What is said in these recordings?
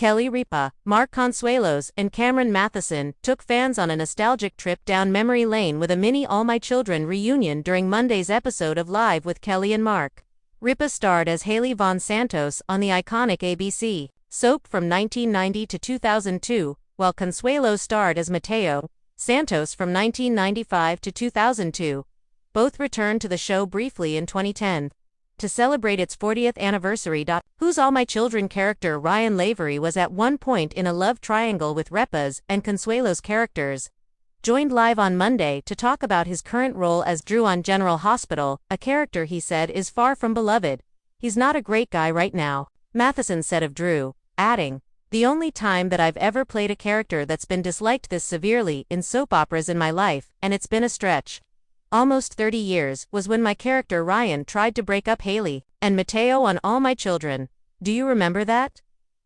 Ripa, Mark Consuelos, and Cameron Mathison took fans on a nostalgic trip down memory lane with a mini All My Children reunion during Monday's episode of Live with Kelly and Mark. Ripa starred as Haley Von Santos on the iconic ABC soap from 1990 to 2002, while Consuelos starred as Mateo Santos from 1995 to 2002. Both returned to the show briefly in 2010. To celebrate its 40th anniversary. Who's All My Children character Ryan Lavery was at one point in a love triangle with Ripa's and Consuelos characters. Joined live on Monday to talk about his current role as Drew on General Hospital, a character he said is far from beloved. He's not a great guy right now, Mathison said of Drew, adding, "The only time that I've ever played a character that's been disliked this severely in soap operas in my life, and it's been a stretch. Almost 30 years, was when my character Ryan tried to break up Haley and Mateo on All My Children. Do you remember that?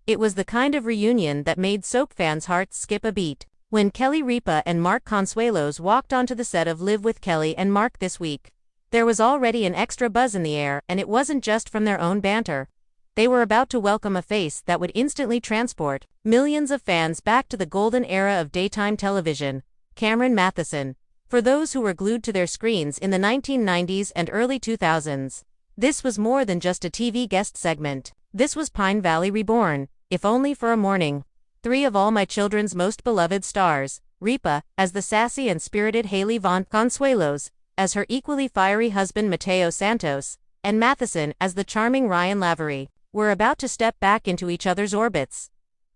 It was the kind of reunion that made soap fans' hearts skip a beat." When Ripa and Mark Consuelos walked onto the set of Live with Kelly and Mark this week, there was already an extra buzz in the air, and it wasn't just from their own banter. They were about to welcome a face that would instantly transport millions of fans back to the golden era of daytime television, Cameron Mathison. For those who were glued to their screens in the 1990s and early 2000s, this was more than just a TV guest segment. This was Pine Valley reborn, if only for a morning. Three of All My Children's most beloved stars, Ripa, as the sassy and spirited Haley Von Consuelos, as her equally fiery husband Mateo Santos, and Mathison as the charming Ryan Lavery, were about to step back into each other's orbits.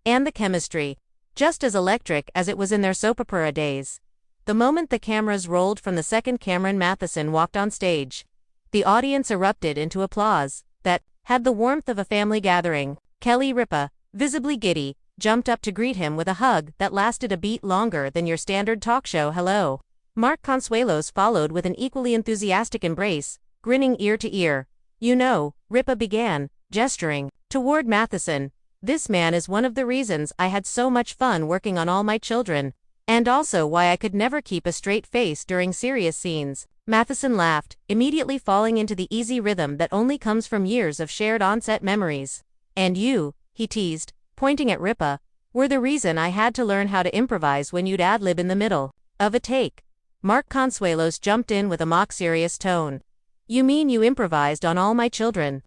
And the chemistry, just as electric as it was in their soap opera days. The moment the cameras rolled from the second Cameron Mathison walked on stage, the audience erupted into applause that had the warmth of a family gathering. Ripa, visibly giddy, jumped up to greet him with a hug that lasted a beat longer than your standard talk show hello. Mark Consuelos followed with an equally enthusiastic embrace, grinning ear to ear. "You know," Ripa began, gesturing toward Mathison, "this man is one of the reasons I had so much fun working on All My Children. And also why I could never keep a straight face during serious scenes." Mathison laughed, immediately falling into the easy rhythm that only comes from years of shared on-set memories. "And you," he teased, pointing at Ripa, "were the reason I had to learn how to improvise when you'd ad-lib in the middle of a take." Mark Consuelos jumped in with a mock-serious tone. "You mean you improvised on All My Children?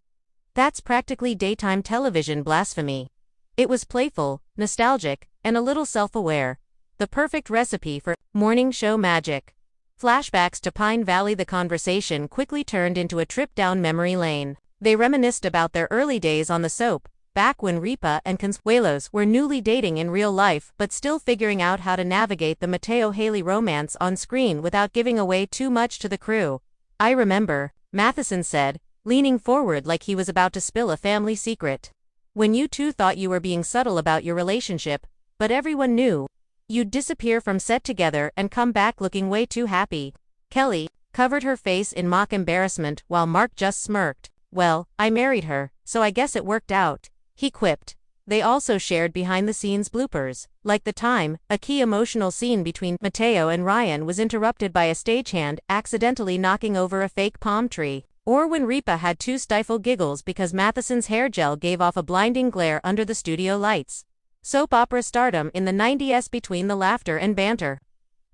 That's practically daytime television blasphemy." It was playful, nostalgic, and a little self-aware. The perfect recipe for morning show magic. Flashbacks to Pine Valley. The conversation quickly turned into a trip down memory lane. They reminisced about their early days on the soap, back when Ripa and Consuelos were newly dating in real life but still figuring out how to navigate the Mateo-Haley romance on screen without giving away too much to the crew. "I remember," Mathison said, leaning forward like he was about to spill a family secret. "When you two thought you were being subtle about your relationship, but everyone knew. You'd disappear from set together and come back looking way too happy." Kelly covered her face in mock embarrassment while Mark just smirked. "Well, I married her, so I guess it worked out," he quipped. They also shared behind-the-scenes bloopers, like the time a key emotional scene between Mateo and Ryan was interrupted by a stagehand accidentally knocking over a fake palm tree, or when Ripa had to stifle giggles because Mathison's hair gel gave off a blinding glare under the studio lights. Soap opera stardom in the 90s. Between the laughter and banter,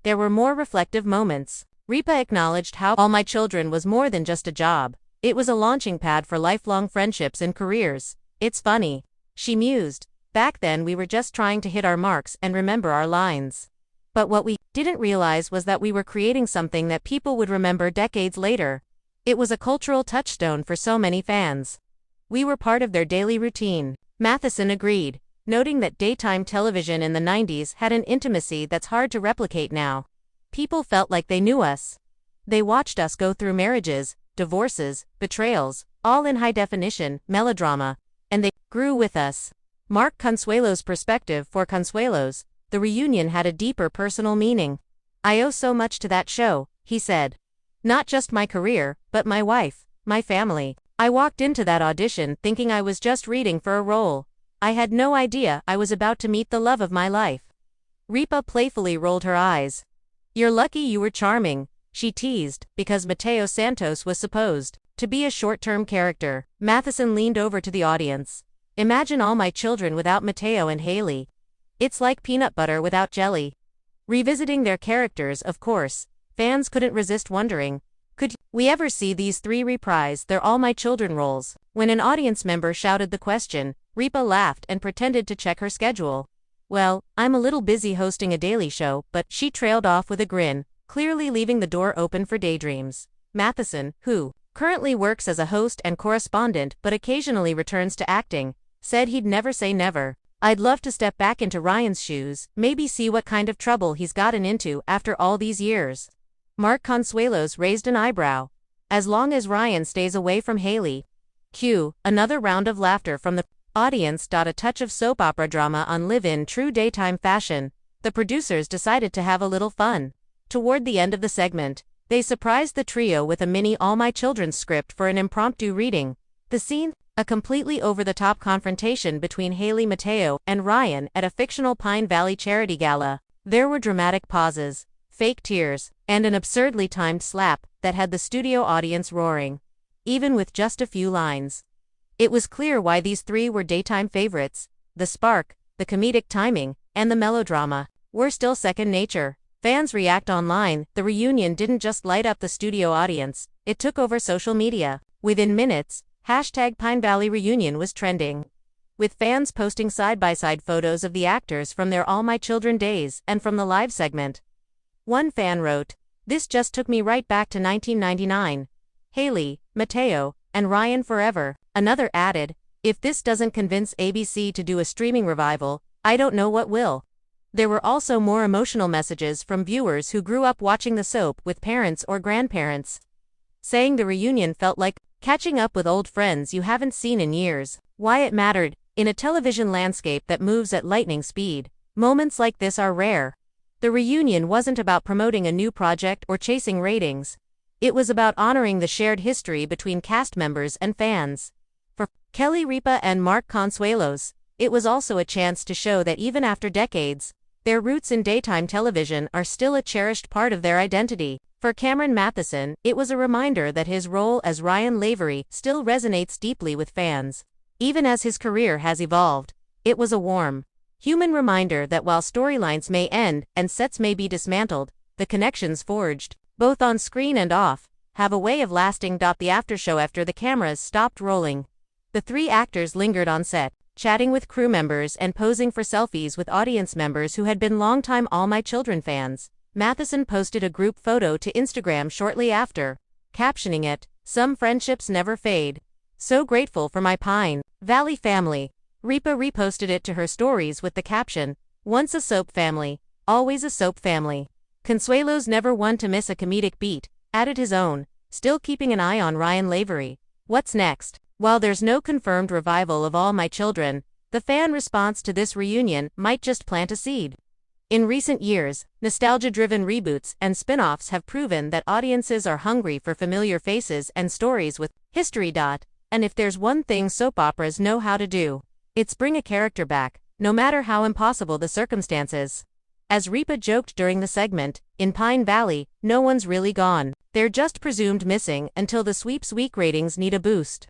there were more reflective moments. Ripa acknowledged how All My Children was more than just a job. It was a launching pad for lifelong friendships and careers. "It's funny," she mused. "Back then we were just trying to hit our marks and remember our lines. But what we didn't realize was that we were creating something that people would remember decades later. It was a cultural touchstone for so many fans. We were part of their daily routine." Mathison agreed, noting that daytime television in the 90s had an intimacy that's hard to replicate now. "People felt like they knew us. They watched us go through marriages, divorces, betrayals, all in high-definition melodrama, and they grew with us." Mark Consuelos' perspective. For Consuelos, the reunion had a deeper personal meaning. "I owe so much to that show," he said. "Not just my career, but my wife, my family. I walked into that audition thinking I was just reading for a role. I had no idea I was about to meet the love of my life." Ripa playfully rolled her eyes. "You're lucky you were charming," she teased, because Mateo Santos was supposed to be a short-term character. Mathison leaned over to the audience. Imagine All My Children without Mateo and Haley. It's like peanut butter without jelly. Revisiting their characters, of course, fans couldn't resist wondering, could we ever see these three reprise their All My Children roles? When an audience member shouted the question, Ripa laughed and pretended to check her schedule. Well, I'm a little busy hosting a daily show, but she trailed off with a grin, clearly leaving the door open for daydreams. Mathison, who currently works as a host and correspondent but occasionally returns to acting, said he'd never say never. I'd love to step back into Ryan's shoes, maybe see what kind of trouble he's gotten into after all these years. Mark Consuelos raised an eyebrow. As long as Ryan stays away from Haley. Cue another round of laughter from the audience. A touch of soap opera drama on Live-In true daytime fashion. The producers decided to have a little fun. Toward the end of the segment, they surprised the trio with a mini All My Children script for an impromptu reading. The scene, a completely over-the-top confrontation between Haley, Mateo, and Ryan at a fictional Pine Valley charity gala. There were dramatic pauses, fake tears, and an absurdly timed slap that had the studio audience roaring. Even with just a few lines. It was clear why these three were daytime favorites. The spark, the comedic timing, and the melodrama were still second nature. Fans react online. The reunion didn't just light up the studio audience, it took over social media. Within minutes, #Pine Valley Reunion was trending, with fans posting side-by-side photos of the actors from their All My Children days and from the live segment. One fan wrote, "This just took me right back to 1999. Haley, Mateo, and Ryan forever." Another added, "If this doesn't convince ABC to do a streaming revival, I don't know what will." There were also more emotional messages from viewers who grew up watching the soap with parents or grandparents, saying the reunion felt like catching up with old friends you haven't seen in years. Why it mattered, in a television landscape that moves at lightning speed, moments like this are rare. The reunion wasn't about promoting a new project or chasing ratings. It was about honoring the shared history between cast members and fans. For Kelly, Ripa and Mark Consuelos, it was also a chance to show that even after decades, their roots in daytime television are still a cherished part of their identity. For Cameron Mathison, it was a reminder that his role as Ryan Lavery still resonates deeply with fans. Even as his career has evolved, it was a warm, human reminder that while storylines may end and sets may be dismantled, the connections forged, both on screen and off, have a way of lasting. The aftershow after the cameras stopped rolling. The three actors lingered on set, chatting with crew members and posing for selfies with audience members who had been longtime All My Children fans. Mathison posted a group photo to Instagram shortly after, captioning it, "Some friendships never fade. So grateful for my Pine Valley family." Ripa reposted it to her stories with the caption, "Once a soap family, always a soap family." Consuelos, never one to miss a comedic beat, added his own, "Still keeping an eye on Ryan Lavery. What's next?" While there's no confirmed revival of All My Children, the fan response to this reunion might just plant a seed. In recent years, nostalgia-driven reboots and spin-offs have proven that audiences are hungry for familiar faces and stories with history. And if there's one thing soap operas know how to do, it's bring a character back, no matter how impossible the circumstances. As Ripa joked during the segment, in Pine Valley, no one's really gone. They're just presumed missing until the sweeps week ratings need a boost.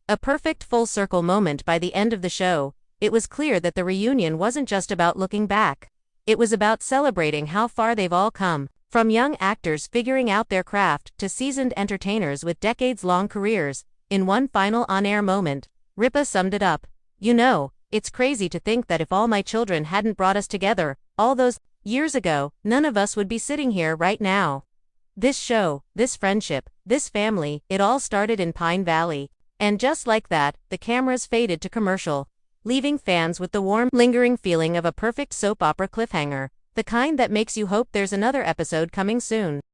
A perfect full-circle moment by the end of the show. It was clear that the reunion wasn't just about looking back. It was about celebrating how far they've all come, from young actors figuring out their craft to seasoned entertainers with decades-long careers. In one final on-air moment, Ripa summed it up. "You know, it's crazy to think that if All My Children hadn't brought us together all those years ago, none of us would be sitting here right now. This show, this friendship, this family, it all started in Pine Valley." And just like that, the cameras faded to commercial, leaving fans with the warm, lingering feeling of a perfect soap opera cliffhanger, the kind that makes you hope there's another episode coming soon.